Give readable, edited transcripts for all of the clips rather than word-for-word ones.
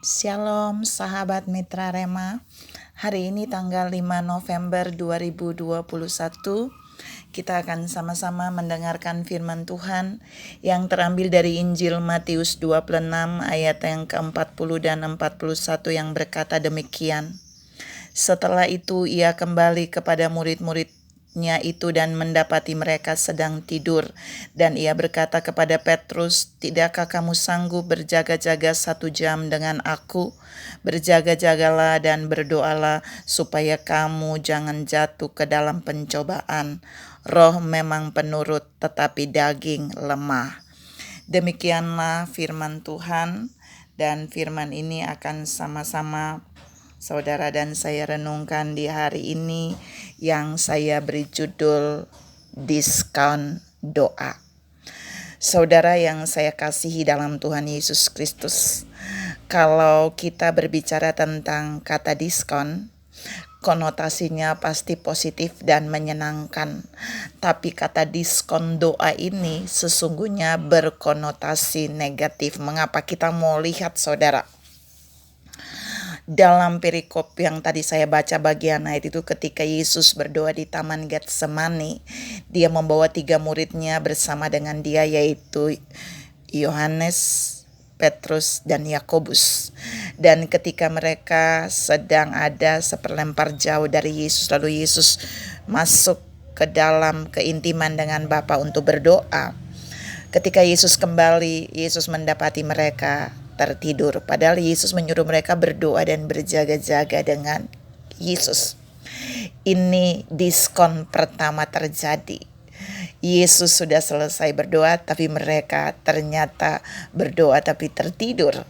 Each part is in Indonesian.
Shalom sahabat Mitra Rema. Hari ini tanggal 5 November 2021, kita akan sama-sama mendengarkan firman Tuhan yang terambil dari Injil Matius 26 ayat yang ke-40 dan 41 yang berkata demikian. Setelah itu ia kembali kepada murid-muridnya itu dan mendapati mereka sedang tidur. Dan ia berkata kepada Petrus, "Tidakkah kamu sanggup berjaga-jaga 1 jam dengan aku? Berjaga-jagalah dan berdoalah supaya kamu jangan jatuh ke dalam pencobaan. Roh memang penurut, tetapi daging lemah." Demikianlah firman Tuhan, dan firman ini akan sama-sama saudara dan saya renungkan di hari ini yang saya beri judul Diskon Doa. Saudara yang saya kasihi dalam Tuhan Yesus Kristus, kalau kita berbicara tentang kata diskon, konotasinya pasti positif dan menyenangkan. Tapi kata diskon doa ini sesungguhnya berkonotasi negatif. Mengapa? Kita mau lihat saudara. Dalam perikop yang tadi saya baca bagian ayat itu, ketika Yesus berdoa di Taman Getsemani, dia membawa 3 muridnya bersama dengan dia, yaitu Yohanes, Petrus, dan Yakobus. Dan ketika mereka sedang ada seperlempar jauh dari Yesus, lalu Yesus masuk ke dalam keintiman dengan Bapa untuk berdoa. Ketika Yesus kembali, Yesus mendapati mereka tertidur. Padahal Yesus menyuruh mereka berdoa dan berjaga-jaga dengan Yesus. Ini diskon pertama terjadi. Yesus sudah selesai berdoa, tapi mereka ternyata berdoa tapi tertidur.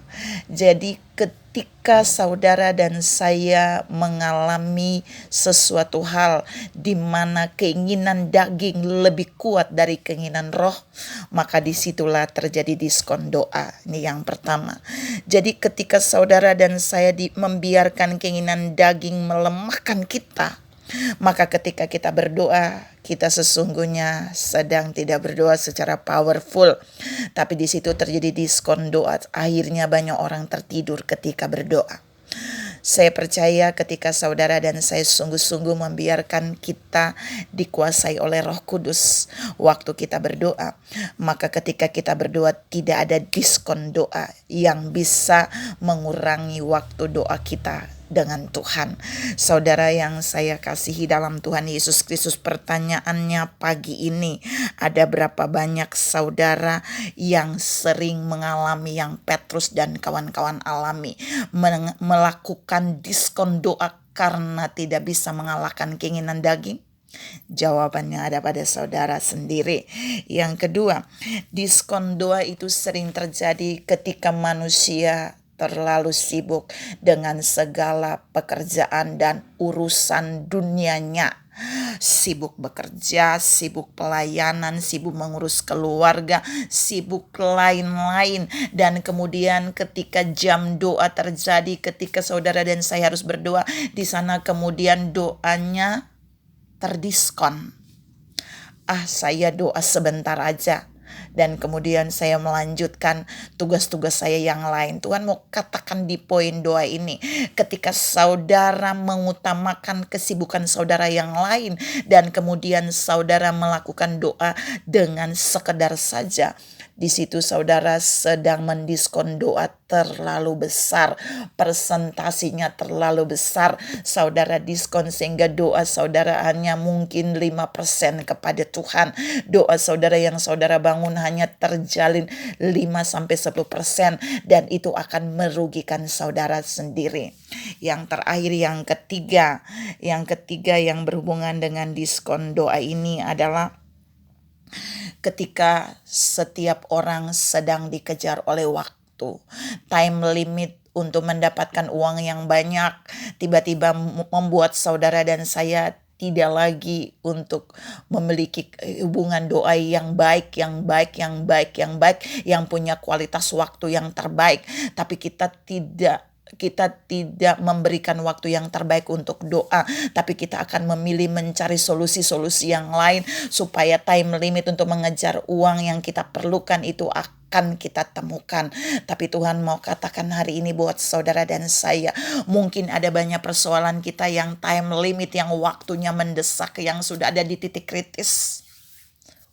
Jadi ketika saudara dan saya mengalami sesuatu hal di mana keinginan daging lebih kuat dari keinginan roh, maka disitulah terjadi diskon doa. Ini yang pertama. Jadi ketika saudara dan saya membiarkan keinginan daging melemahkan kita, maka ketika kita berdoa, kita sesungguhnya sedang tidak berdoa secara powerful. Tapi di situ terjadi diskon doa. Akhirnya banyak orang tertidur ketika berdoa. Saya percaya ketika saudara dan saya sungguh-sungguh membiarkan kita dikuasai oleh Roh Kudus waktu kita berdoa, maka ketika kita berdoa tidak ada diskon doa yang bisa mengurangi waktu doa kita dengan Tuhan. Saudara yang saya kasihi dalam Tuhan Yesus Kristus, pertanyaannya pagi ini, ada berapa banyak saudara yang sering mengalami yang Petrus dan kawan-kawan alami, melakukan diskon doa karena tidak bisa mengalahkan keinginan daging? Jawabannya ada pada saudara sendiri. Yang kedua, diskon doa itu sering terjadi ketika manusia terlalu sibuk dengan segala pekerjaan dan urusan dunianya. Sibuk bekerja, sibuk pelayanan, sibuk mengurus keluarga, sibuk lain-lain. Dan kemudian ketika jam doa terjadi, ketika saudara dan saya harus berdoa, di sana kemudian doanya terdiskon. Saya doa sebentar aja. Dan kemudian saya melanjutkan tugas-tugas saya yang lain. Tuhan mau katakan di poin doa ini, ketika saudara mengutamakan kesibukan saudara yang lain, dan kemudian saudara melakukan doa dengan sekedar saja, di situ saudara sedang mendiskon doa terlalu besar, persentasinya terlalu besar. Saudara diskon sehingga doa saudara hanya mungkin 5% kepada Tuhan. Doa saudara yang saudara bangun hanya terjalin 5-10%, dan itu akan merugikan saudara sendiri. Yang terakhir, yang ketiga yang berhubungan dengan diskon doa ini adalah ketika setiap orang sedang dikejar oleh waktu. Time limit untuk mendapatkan uang yang banyak tiba-tiba membuat saudara dan saya tidak lagi untuk memiliki hubungan doa yang baik, yang punya kualitas waktu yang terbaik. Tapi kita tidak kita tidak memberikan waktu yang terbaik untuk doa, tapi kita akan memilih mencari solusi-solusi yang lain supaya time limit untuk mengejar uang yang kita perlukan itu akan kita temukan. Tapi Tuhan mau katakan hari ini buat saudara dan saya, mungkin ada banyak persoalan kita yang time limit, yang waktunya mendesak, yang sudah ada di titik kritis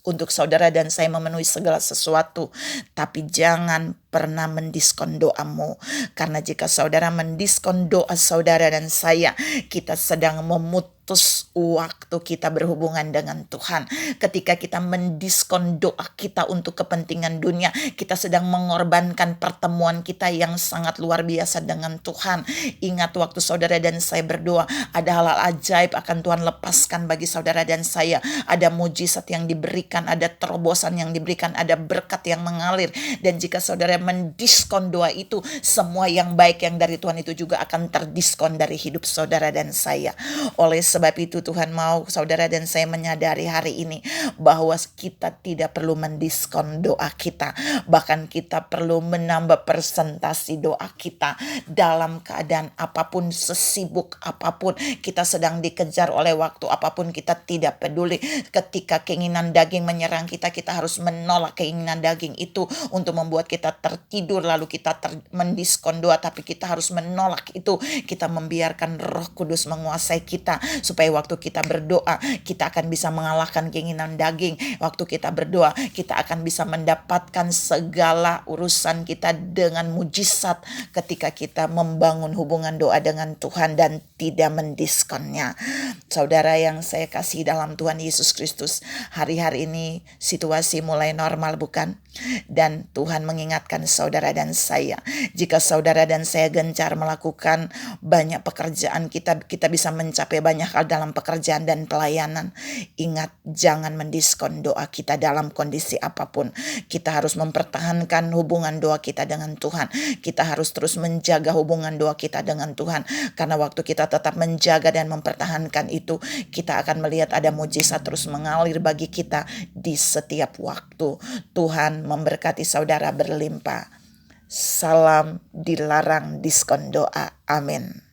untuk saudara dan saya memenuhi segala sesuatu. Tapi jangan pernah mendiskon doamu, karena jika saudara mendiskon doa saudara dan saya, kita sedang memutus waktu kita berhubungan dengan Tuhan. Ketika kita mendiskon doa kita untuk kepentingan dunia, kita sedang mengorbankan pertemuan kita yang sangat luar biasa dengan Tuhan. Ingat, waktu saudara dan saya berdoa, ada hal-hal ajaib akan Tuhan lepaskan bagi saudara dan saya. Ada mujizat yang diberikan, ada terobosan yang diberikan, ada berkat yang mengalir. Dan jika saudara mendiskon doa itu, semua yang baik yang dari Tuhan itu juga akan terdiskon dari hidup saudara dan saya. Oleh sebab itu Tuhan mau saudara dan saya menyadari hari ini bahwa kita tidak perlu mendiskon doa kita. Bahkan kita perlu menambah presentasi doa kita. Dalam keadaan apapun, sesibuk apapun, kita sedang dikejar oleh waktu apapun, kita tidak peduli. Ketika keinginan daging menyerang kita, kita harus menolak keinginan daging itu untuk membuat kita tertidur, lalu kita mendiskon doa. Tapi kita harus menolak itu. Kita membiarkan Roh Kudus menguasai kita, supaya waktu kita berdoa, kita akan bisa mengalahkan keinginan daging. Waktu kita berdoa, kita akan bisa mendapatkan segala urusan kita dengan mujizat ketika kita membangun hubungan doa dengan Tuhan dan tidak mendiskonnya. Saudara yang saya kasih dalam Tuhan Yesus Kristus, hari-hari ini situasi mulai normal, bukan? Dan Tuhan mengingatkan saudara dan saya, jika saudara dan saya gencar melakukan banyak pekerjaan, kita bisa mencapai banyak hal dalam pekerjaan dan pelayanan. Ingat, jangan mendiskon doa kita dalam kondisi apapun. Kita harus mempertahankan hubungan doa kita dengan Tuhan. Kita harus terus menjaga hubungan doa kita dengan Tuhan, karena waktu kita tetap menjaga dan mempertahankan itu, kita akan melihat ada mujizat terus mengalir bagi kita di setiap waktu. Tuhan memberkati saudara berlimpah. Salam dilarang diskon doa. Amin.